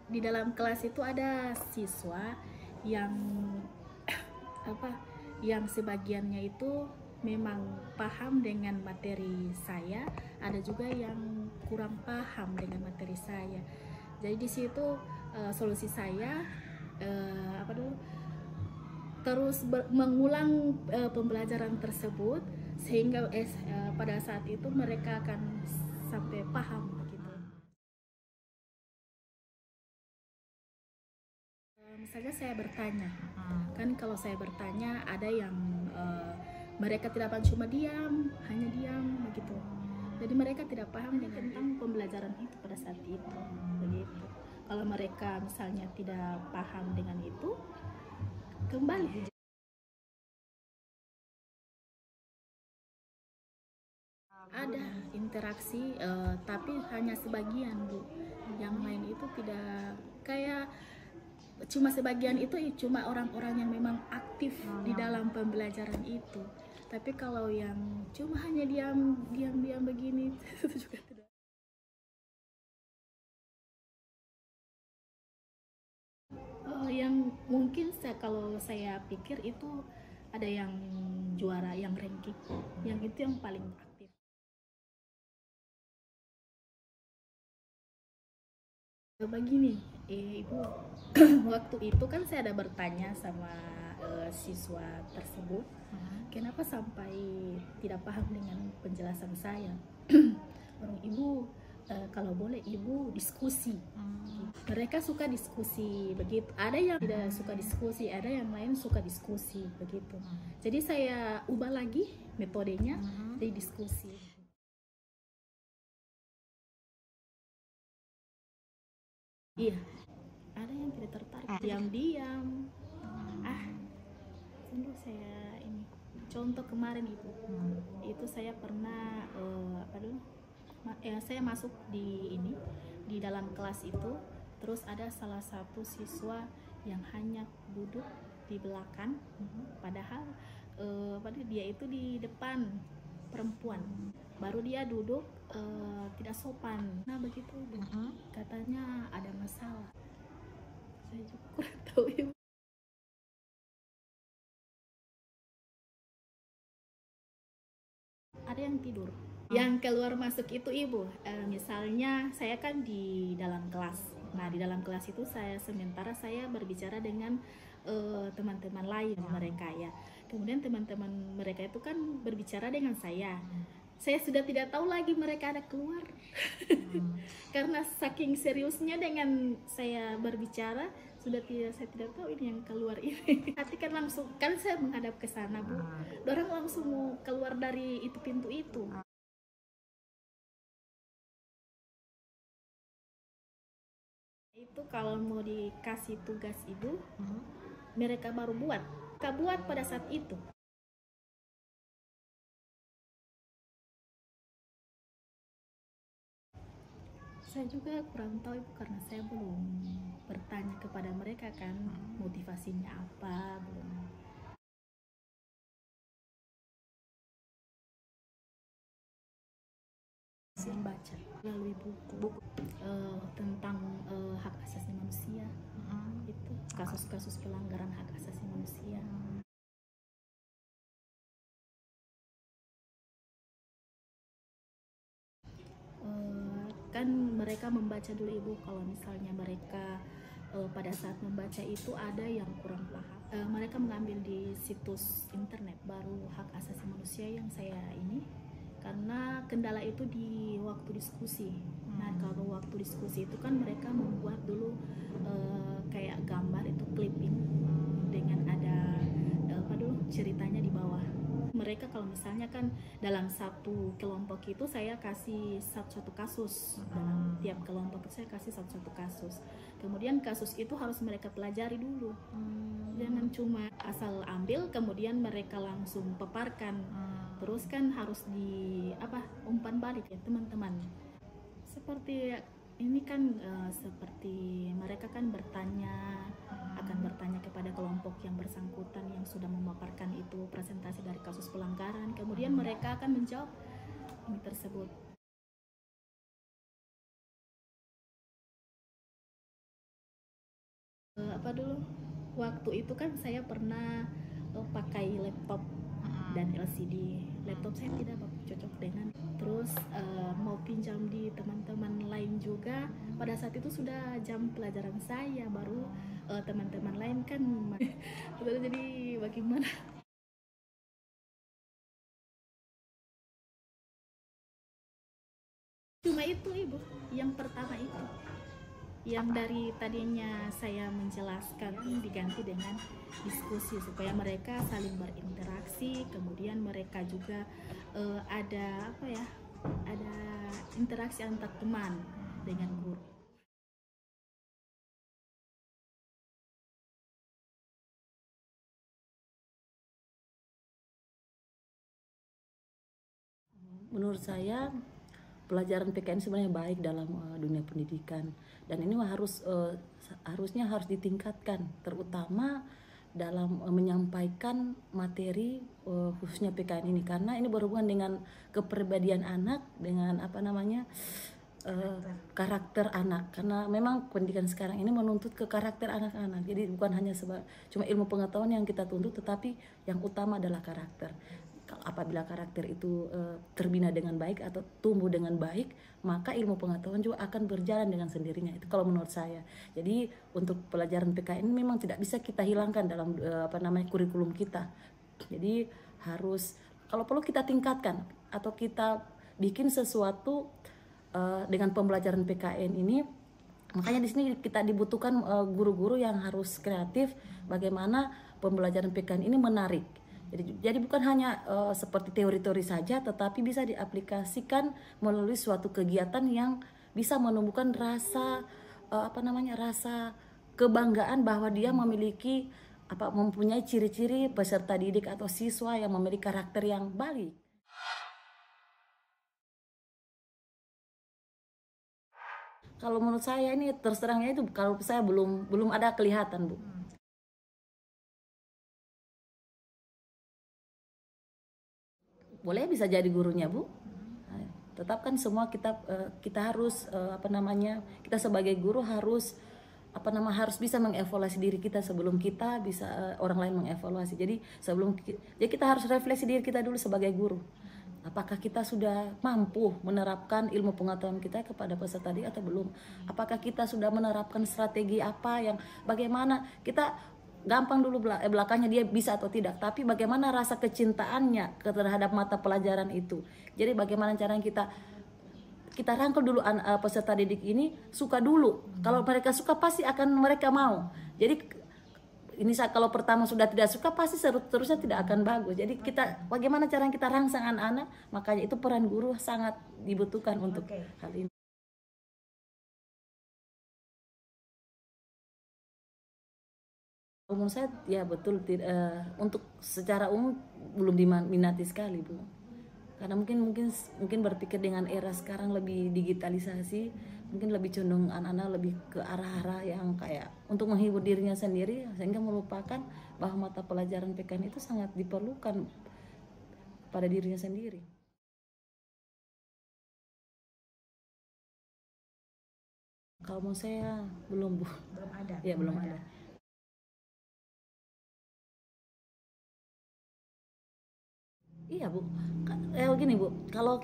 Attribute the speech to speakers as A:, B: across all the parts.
A: di dalam kelas itu ada siswa yang apa yang sebagiannya itu memang paham dengan materi saya, ada juga yang kurang paham dengan materi saya. Jadi di situ solusi saya terus mengulang pembelajaran tersebut sehingga pada saat itu mereka akan sampai paham gitu. Misalnya saya bertanya, kan kalau saya bertanya ada yang mereka tidak paham, cuma diam, hanya diam begitu. Jadi mereka tidak paham tentang pembelajaran itu pada saat itu, begitu. Kalau mereka misalnya tidak paham dengan itu, kembali. Ada interaksi, tapi hanya sebagian, Bu. Yang lain itu tidak, kayak cuma sebagian itu cuma orang-orang yang memang aktif di dalam pembelajaran itu. Tapi kalau yang cuma hanya diam begini itu juga tidak. Yang mungkin kalau saya pikir itu ada yang juara, yang ranking, yang itu yang paling aktif. Begini, Ibu, waktu itu kan saya ada bertanya sama siswa tersebut, kenapa sampai tidak paham dengan penjelasan saya. Ibu, kalau boleh Ibu diskusi. Mereka suka diskusi begitu. Ada yang tidak suka diskusi, ada yang lain suka diskusi begitu. Jadi saya ubah lagi metodenya dari diskusi. Iya, ada yang tidak tertarik, diam-diam. Tunggu saya ini. Contoh kemarin itu saya pernah saya masuk di dalam kelas itu, terus ada salah satu siswa yang hanya duduk di belakang, padahal dia itu di depan perempuan, baru dia duduk tidak sopan. Nah begitu, katanya ada masalah. Saya juga kurang tahu, Ibu. Ada yang tidur, yang keluar masuk itu Ibu. Misalnya saya kan di dalam kelas. Nah di dalam kelas itu sementara saya berbicara dengan teman-teman lain mereka ya. Kemudian teman-teman mereka itu kan berbicara dengan saya. Saya sudah tidak tahu lagi mereka ada keluar. Karena saking seriusnya dengan saya berbicara, saya tidak tahu ini yang keluar ini. Hati kan langsung, kan saya menghadap ke sana, Bu. Orang langsung mau keluar dari itu, pintu itu. Itu kalau mau dikasih tugas Ibu, mereka baru buat. Mereka buat pada saat itu. Saya juga kurang tahu Ibu, karena saya belum bertanya kepada mereka kan motivasinya apa, belum. Membaca melalui buku tentang hak asasi manusia, itu kasus-kasus pelanggaran hak asasi manusia. Kan mereka membaca dulu Ibu, kalau misalnya mereka pada saat membaca itu ada yang kurang paham, mereka mengambil di situs internet baru hak asasi manusia yang saya ini, karena kendala itu di waktu diskusi. Nah kalau waktu diskusi itu kan mereka membuat dulu kayak gambar itu clipping dengan ada ceritanya di bawah. Mereka kalau misalnya kan dalam satu kelompok itu saya kasih satu kasus, dalam tiap kelompok itu saya kasih satu kasus. Kemudian kasus itu harus mereka pelajari dulu. Jangan cuma asal ambil kemudian mereka langsung paparkan. Terus kan harus umpan balik ya teman-teman. Seperti ini kan seperti mereka kan akan bertanya kepada kelompok yang bersangkutan yang sudah memaparkan itu presentasi dari kasus pelanggaran, kemudian mereka akan menjawab ini tersebut. Apa dulu, waktu itu kan saya pernah pakai laptop dan LCD. Laptop saya tidak cocok dengan, terus mau pinjam di teman-teman lain juga. Pada saat itu sudah jam pelajaran saya, baru teman-teman lain kan jadi bagaimana. Cuma itu ibu, yang pertama itu yang dari tadinya saya menjelaskan diganti dengan diskusi supaya mereka saling berinteraksi, kemudian mereka juga ada apa ya, ada interaksi antar teman dengan guru.
B: Menurut saya pelajaran PKN sebenarnya baik dalam dunia pendidikan, dan ini harusnya harus ditingkatkan, terutama dalam menyampaikan materi khususnya PKN ini, karena ini berhubungan dengan kepribadian anak, dengan apa namanya karakter anak, karena memang pendidikan sekarang ini menuntut ke karakter anak-anak. Jadi bukan hanya cuma ilmu pengetahuan yang kita tuntut, tetapi yang utama adalah karakter. Apabila karakter itu terbina dengan baik atau tumbuh dengan baik, maka ilmu pengetahuan juga akan berjalan dengan sendirinya. Itu kalau menurut saya. Jadi untuk pelajaran PKN memang tidak bisa kita hilangkan dalam kurikulum kita. Jadi harus, kalau perlu kita tingkatkan atau kita bikin sesuatu dengan pembelajaran PKN ini. Makanya di sini kita dibutuhkan guru-guru yang harus kreatif, bagaimana pembelajaran PKN ini menarik. Jadi bukan hanya seperti teori-teori saja, tetapi bisa diaplikasikan melalui suatu kegiatan yang bisa menumbuhkan rasa rasa kebanggaan bahwa dia mempunyai ciri-ciri peserta didik atau siswa yang memiliki karakter yang baik. Kalau menurut saya ini terus terangnya itu, kalau saya belum ada kelihatan, Bu. Boleh bisa jadi gurunya, Bu. Tetap kan semua kita harus kita sebagai guru harus harus bisa mengevaluasi diri kita sebelum kita bisa orang lain mengevaluasi. Jadi jadi kita harus refleksi diri kita dulu sebagai guru. Apakah kita sudah mampu menerapkan ilmu pengetahuan kita kepada peserta didik atau belum? Apakah kita sudah menerapkan strategi apa yang bagaimana kita gampang dulu belakangnya dia bisa atau tidak, tapi bagaimana rasa kecintaannya terhadap mata pelajaran itu. Jadi bagaimana caranya kita rangkul dulu peserta didik ini suka dulu. Kalau mereka suka pasti akan mereka mau. Jadi ini kalau pertama sudah tidak suka pasti seterusnya tidak akan bagus. Jadi bagaimana cara kita rangsang anak-anak, makanya itu peran guru sangat dibutuhkan untuk hal ini. Umum saya ya betul, untuk secara umum belum diminati sekali, Bu. Karena mungkin berpikir dengan era sekarang lebih digitalisasi, mungkin lebih condong anak-anak lebih ke arah-arah yang kayak untuk menghibur dirinya sendiri, sehingga melupakan bahwa mata pelajaran PKN itu sangat diperlukan pada dirinya sendiri. Kalau mau saya belum, Bu.
C: Belum ada.
B: Ya, belum ada. Iya, Bu. Begini, Bu. Kalau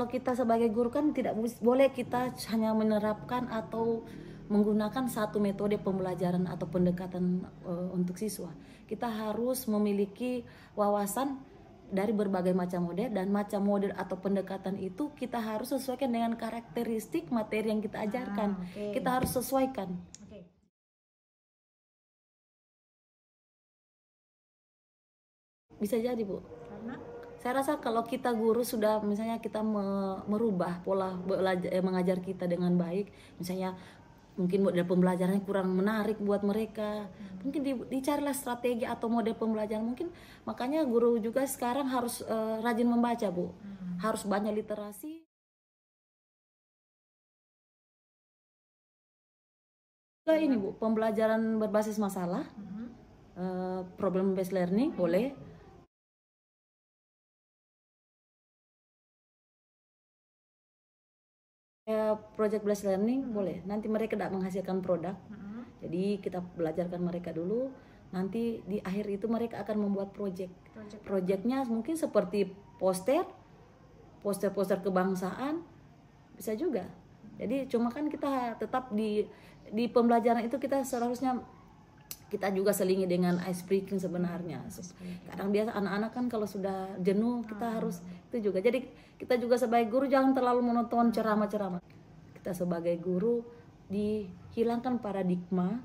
B: kita sebagai guru kan tidak boleh kita hanya menerapkan atau menggunakan satu metode pembelajaran atau pendekatan untuk siswa. Kita harus memiliki wawasan dari berbagai macam model, dan macam model atau pendekatan itu kita harus sesuaikan dengan karakteristik materi yang kita ajarkan. Kita harus sesuaikan. Bisa jadi, Bu.
C: Karena
B: saya rasa kalau kita guru sudah misalnya kita merubah pola mengajar kita dengan baik, misalnya mungkin model pembelajarannya kurang menarik buat mereka, mungkin dicarilah strategi atau model pembelajaran. Mungkin makanya guru juga sekarang harus rajin membaca, Bu. Harus banyak literasi. Ini, Bu, pembelajaran berbasis masalah, problem based learning boleh. Project based learning boleh. Nanti mereka tidak menghasilkan produk, Jadi kita belajarkan mereka dulu, nanti di akhir itu mereka akan membuat project-nya mungkin seperti poster kebangsaan, bisa juga. Jadi cuma kan kita tetap di pembelajaran itu kita seharusnya kita juga selingi dengan ice breaking sebenarnya. Kadang biasa anak-anak kan kalau sudah jenuh kita harus itu juga. Jadi kita juga sebagai guru jangan terlalu monoton ceramah-ceramah. Kita sebagai guru dihilangkan paradigma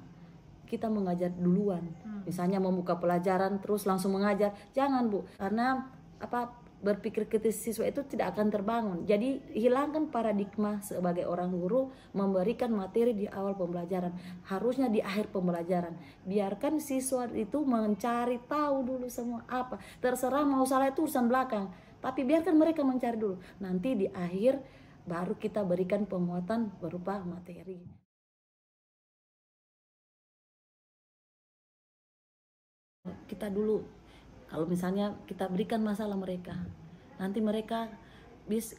B: kita mengajar duluan. Misalnya membuka pelajaran terus langsung mengajar, jangan Bu. Karena berpikir kritis siswa itu tidak akan terbangun. Jadi hilangkan paradigma sebagai orang guru memberikan materi di awal pembelajaran, harusnya di akhir pembelajaran. Biarkan siswa itu mencari tahu dulu semua apa. Terserah mau salah itu urusan belakang, tapi biarkan mereka mencari dulu. Nanti di akhir baru kita berikan penguatan berupa materi. Kita dulu kalau misalnya kita berikan masalah mereka, nanti mereka bisa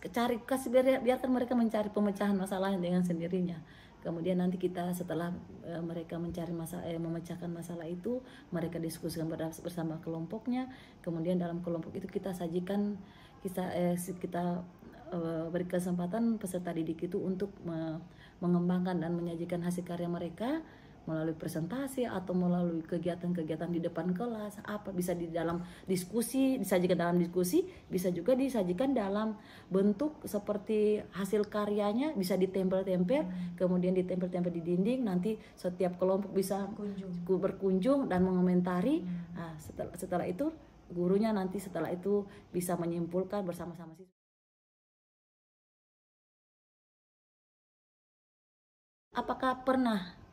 B: biarkan mereka mencari pemecahan masalahnya dengan sendirinya. Kemudian nanti kita setelah mereka mencari memecahkan masalah itu, mereka diskusikan bersama kelompoknya. Kemudian dalam kelompok itu kita sajikan kita beri kesempatan peserta didik itu untuk mengembangkan dan menyajikan hasil karya mereka melalui presentasi atau melalui kegiatan-kegiatan di depan kelas, bisa di dalam diskusi, disajikan dalam diskusi, bisa juga disajikan dalam bentuk seperti hasil karyanya bisa ditempel-tempel, kemudian ditempel-tempel di dinding, nanti setiap kelompok bisa berkunjung dan mengomentari. Nah, setelah itu gurunya nanti setelah itu bisa menyimpulkan bersama-sama siswa. Apakah pernah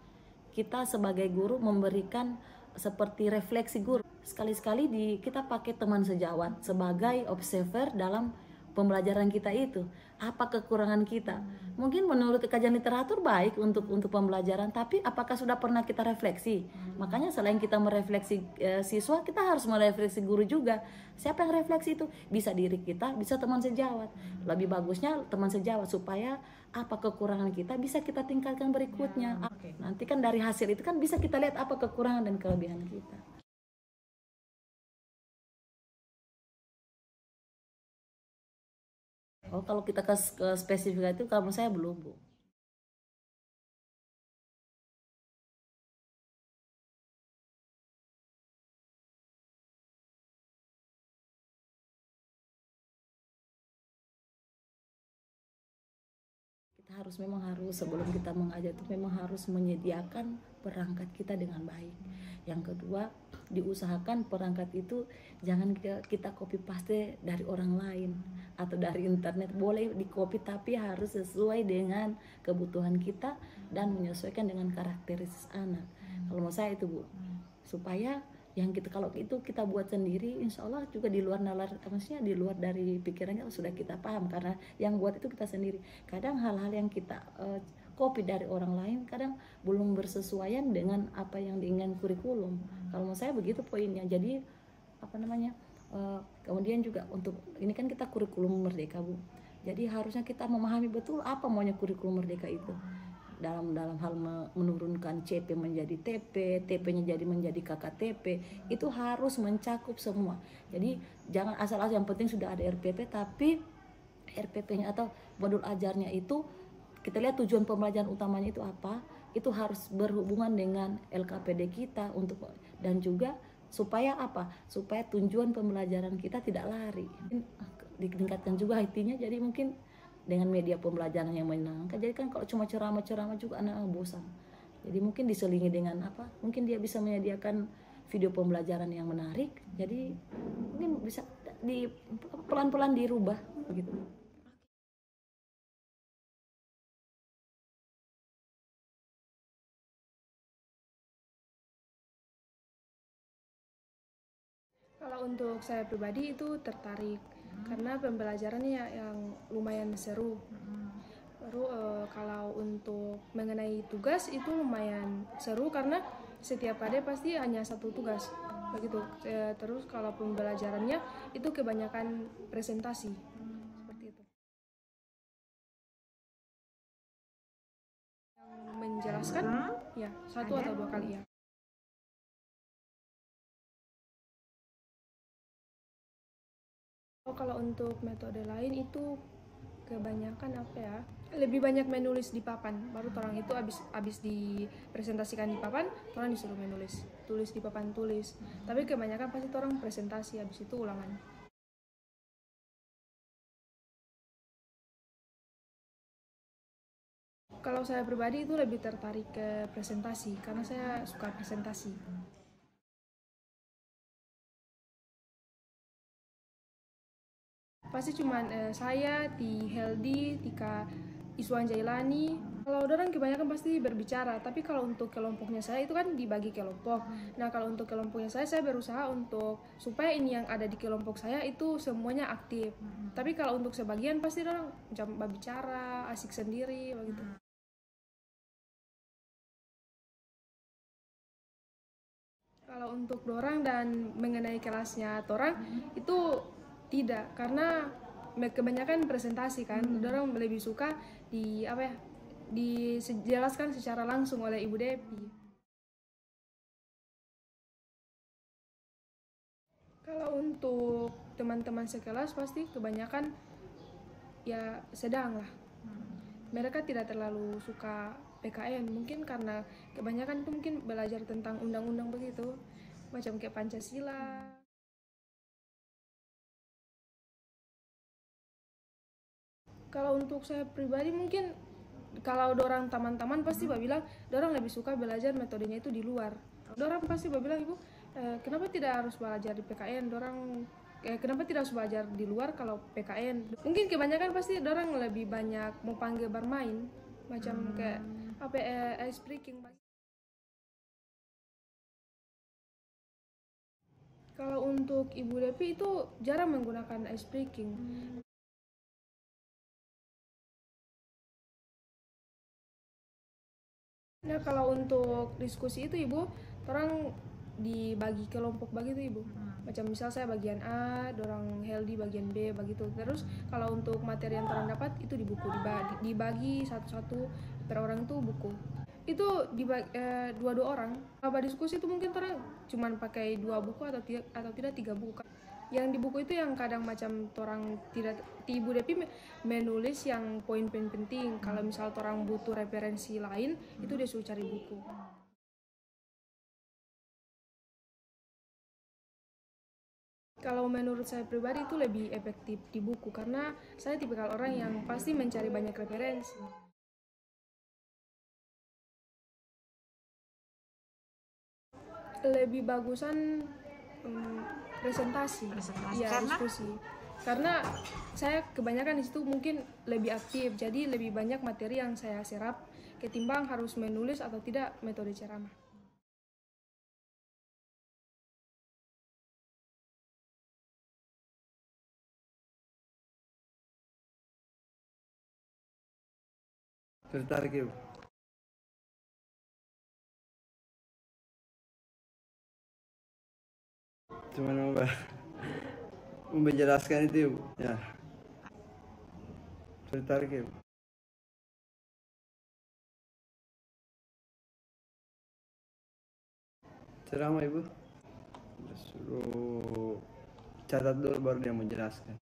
B: kita sebagai guru memberikan seperti refleksi guru? Sekali-sekali kita pakai teman sejawat sebagai observer dalam pembelajaran kita itu. Apa kekurangan kita? Mungkin menurut kajian literatur baik untuk pembelajaran, tapi apakah sudah pernah kita refleksi? Makanya selain kita merefleksi siswa, kita harus merefleksi guru juga. Siapa yang refleksi itu? Bisa diri kita, bisa teman sejawat. Lebih bagusnya teman sejawat supaya apa kekurangan kita bisa kita tingkatkan berikutnya. Nanti kan dari hasil itu kan bisa kita lihat apa kekurangan dan kelebihan kita. Oh, kalau kita ke spesifik itu kalau saya belum, Bu. Memang harus sebelum kita mengajar itu memang harus menyediakan perangkat kita dengan baik. Yang kedua, diusahakan perangkat itu jangan kita copy paste dari orang lain atau dari internet. Boleh di copy tapi harus sesuai dengan kebutuhan kita dan menyesuaikan dengan karakteristik anak. Kalau mau saya itu, Bu, supaya yang kalau itu kita buat sendiri, insya Allah juga di luar maksudnya di luar dari pikirannya sudah kita paham karena yang buat itu kita sendiri. Kadang hal-hal yang kita copy dari orang lain kadang belum bersesuaian dengan apa yang diinginkan kurikulum. Kalau menurut saya begitu poinnya. Jadi kemudian juga untuk ini kan kita kurikulum merdeka, Bu. Jadi harusnya kita memahami betul apa maunya kurikulum merdeka itu. Dalam hal menurunkan CP menjadi TP, TP-nya menjadi KKTP, itu harus mencakup semua. Jadi jangan asal-asal, yang penting sudah ada RPP, tapi RPP-nya atau modul ajarnya itu kita lihat tujuan pembelajaran utamanya itu apa, itu harus berhubungan dengan LKPD kita dan juga supaya supaya tujuan pembelajaran kita tidak lari. Ditingkatkan juga IT-nya, jadi mungkin dengan media pembelajaran yang menyenangkan. Jadi kan kalau cuma ceramah juga anak-anak bosan. Jadi mungkin diselingi dengan mungkin dia bisa menyediakan video pembelajaran yang menarik. Jadi mungkin bisa pelan-pelan dirubah begitu.
C: Kalau untuk saya pribadi itu tertarik karena pembelajarannya yang lumayan seru. Baru kalau untuk mengenai tugas itu lumayan seru karena setiap adik pasti hanya satu tugas begitu. Terus kalau pembelajarannya itu kebanyakan presentasi seperti itu. Yang menjelaskan Ya, 1 atau 2 kali ya. Kalau untuk metode lain itu kebanyakan apa ya? Lebih banyak menulis di papan. Baru orang itu habis dipresentasikan di papan, orang disuruh menulis. Tulis di papan tulis. Tapi kebanyakan pasti orang presentasi habis itu ulangan. Kalau saya pribadi itu lebih tertarik ke presentasi karena saya suka presentasi. Pasti cuman saya, Ti Heldi, Tika Iswan Jailani. Kalau orang kebanyakan pasti berbicara, tapi kalau untuk kelompoknya saya itu kan dibagi kelompok. Nah, kalau untuk kelompoknya saya berusaha untuk supaya ini yang ada di kelompok saya itu semuanya aktif. Tapi kalau untuk sebagian pasti orang macam berbicara, asik sendiri begitu. Kalau untuk dorang dan mengenai kelasnya orang itu tidak, karena kebanyakan presentasi kan, dorang lebih suka di apa ya, dijelaskan secara langsung oleh Ibu Depi. Kalau untuk teman-teman sekelas pasti kebanyakan ya sedang lah. Mereka tidak terlalu suka PKN, mungkin karena kebanyakan itu mungkin belajar tentang undang-undang begitu, macam kayak Pancasila. Kalau untuk saya pribadi mungkin kalau dorang taman-taman pasti bilang dorang lebih suka belajar metodenya itu di luar. Dorang pasti bilang, Ibu, kenapa tidak harus belajar di PKN? Kenapa tidak harus belajar di luar kalau PKN? Mungkin kebanyakan pasti dorang lebih banyak mau panggil bermain, macam kayak apa ice breaking. Kalau untuk Ibu Depi itu jarang menggunakan ice breaking. Nah, kalau untuk diskusi itu Ibu, orang dibagi kelompok begitu Ibu. Macam misal saya bagian A, dorang Heldi bagian B begitu. Terus kalau untuk materi yang orang dapat itu di buku dibagi satu-satu per orang itu buku. Itu dua orang. Kalau diskusi itu mungkin orang cuman pakai 2 buku atau tidak 3 buku. Yang di buku itu yang kadang macam orang tidak, Ibu Depi menulis yang poin-poin penting. Kalau misal orang butuh referensi lain itu dia suruh cari buku. Kalau menurut saya pribadi itu lebih efektif di buku karena saya tipikal orang yang pasti mencari banyak referensi. Lebih bagusan presentasi. Ya, karena diskusi. Karena saya kebanyakan di situ mungkin lebih aktif, jadi lebih banyak materi yang saya serap ketimbang harus menulis atau tidak metode ceramah.
D: Tertarik Ibu? Cuma menjelaskan itu Ibu. Ya. Tertarik Ibu? Ceramah Ibu? Suruh catat dulu baru dia menjelaskan.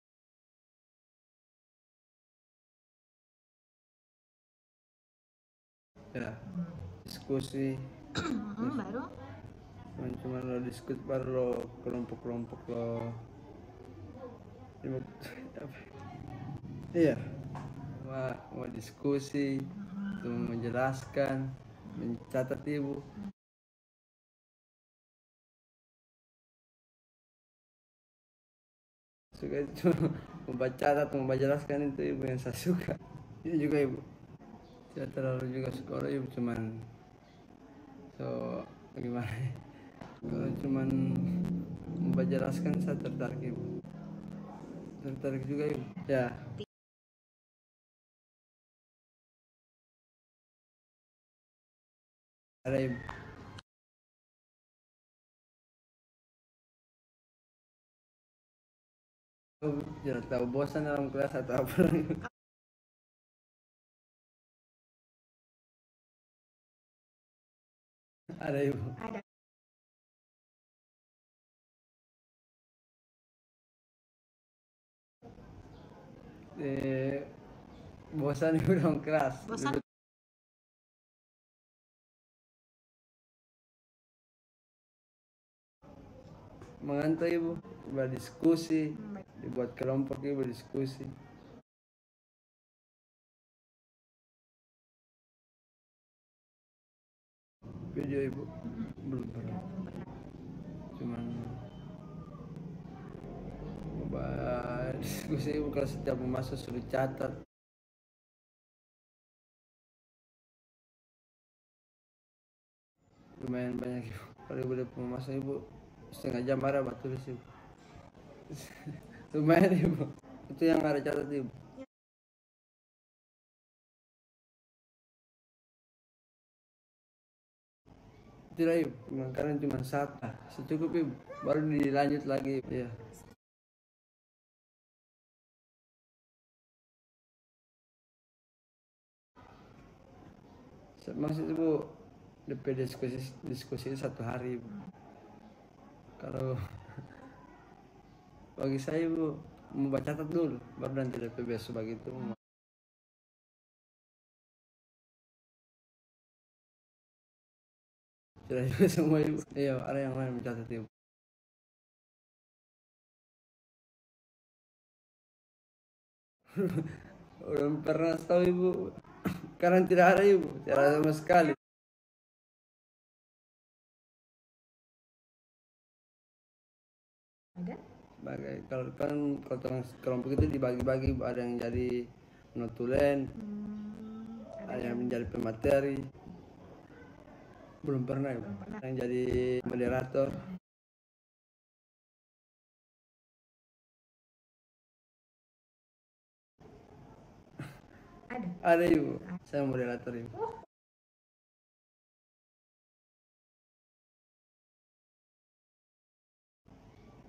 D: Ya, diskusi.
A: Baru
D: Cuma lo diskut baru lo kelompok-kelompok lo. Iya, mau diskusi, menjelaskan, mencatat Ibu. Suka itu membaca atau menjelaskan itu Ibu yang saya suka. Ini juga Ibu. Tidak terlalu juga sekolah Ibu, cuman gimana? Kalau cuman menjelaskan saya tertarik Ibu. Tertarik juga Ibu. Ya. Ada Ibu. Jangan tahu bosan dalam kelas atau apa. Ada ibu.
A: Ada.
D: Bosan ibu dong keras.
A: Bosan?
D: Mengantuk ibu, berdiskusi, dibuat kelompok ibu berdiskusi. Video ibu belum pernah, cuman diskusi ibu kalau setiap mau masuk suruh catat. Lumayan banyak ibu. Kalau ibu udah mau masuk ibu setengah jam ada buat tulis ibu. Lumayan ibu. Itu yang ada catat ibu. Tidak ibu, karena cuma satu. Secukup ibu, baru dilanjut lagi. Iya. Maksud ibu DP diskusi 1 hari ibu. Kalau bagi saya ibu mau baca catat dulu, baru nanti DP besok begitu. Sudah juga semua ibu. Iya, ada yang lain mencatat ibu. Belum pernah tahu ibu, karena tidak ada ibu, tidak ada sama sekali.
A: Ada?
D: Kalau kelompok itu dibagi-bagi, ada yang jadi notulen, ada yang menjadi pemateri. Belum pernah ibu. Yang jadi moderator. Ada ibu, saya moderator ibu.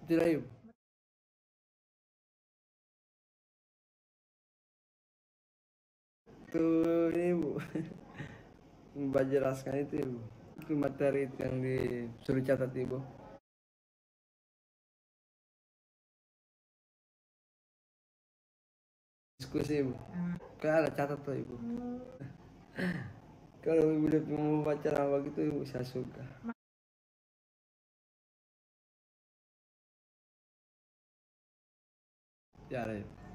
D: Tidak ibu. Tuh ini ibu. Mbak jelaskan itu ibu. Itu materi itu yang disuruh catat ibu. Diskusi ibu. Kayak ada catat tuh ibu. Kalau ibu udah mau baca nama gitu ibu saya suka. Ya, ada ibu.